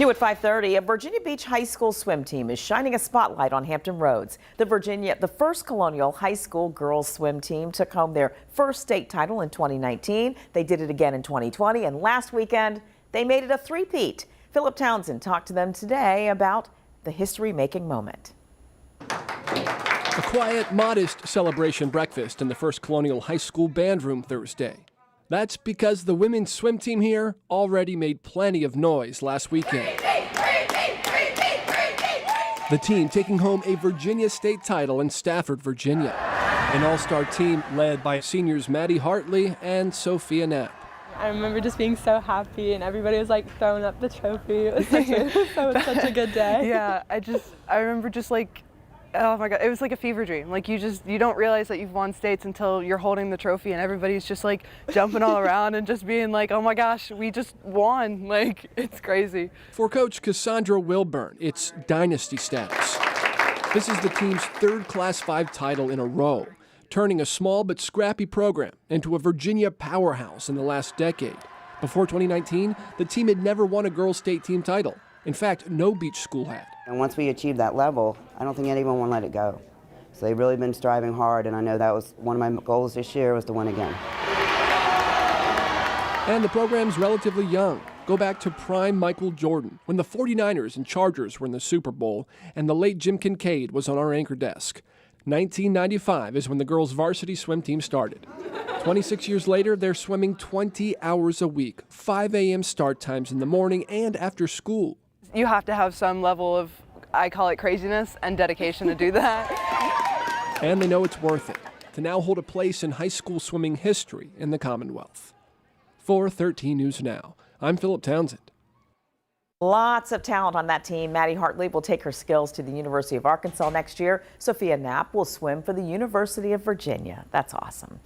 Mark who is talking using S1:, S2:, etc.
S1: New at 5:30, a Virginia Beach High School swim team is shining a spotlight on Hampton Roads. The First Colonial High School girls swim team took home their first state title in 2019. They did it again in 2020, and last weekend they made it a three-peat. Philip Townsend talked to them today about the history-making moment.
S2: A quiet, modest celebration breakfast in the First Colonial High School band room Thursday. That's because the women's swim team here already made plenty of noise last weekend. The team taking home a Virginia state title in Stafford, Virginia. An all-star team led by seniors Maddie Hartley and Sophia Knapp.
S3: I remember just being so happy and everybody was like throwing up the trophy. It was such a good day.
S4: Yeah, I remember just like, oh my God, it was like a fever dream. Like you don't realize that you've won states until you're holding the trophy and everybody's just like jumping all around and just being like, oh my gosh, we just won. Like, it's crazy.
S2: For Coach Cassandra Wilburn, it's dynasty status. This is the team's third Class 5 title in a row, turning a small but scrappy program into a Virginia powerhouse in the last decade. Before 2019, the team had never won a girls' state team title. In fact, no beach school had.
S5: And once we achieve that level, I don't think anyone will let it go. So they've really been striving hard, and I know that was one of my goals this year was to win again.
S2: And the program's relatively young. Go back to prime Michael Jordan, when the 49ers and Chargers were in the Super Bowl, and the late Jim Kincaid was on our anchor desk. 1995 is when the girls' varsity swim team started. 26 years later, they're swimming 20 hours a week, 5 a.m. start times in the morning and after school.
S4: You have to have some level of, I call it craziness, and dedication to do that.
S2: And they know it's worth it to now hold a place in high school swimming history in the Commonwealth. For 13 News Now, I'm Philip Townsend.
S1: Lots of talent on that team. Maddie Hartley will take her skills to the University of Arkansas next year. Sophia Knapp will swim for the University of Virginia. That's awesome.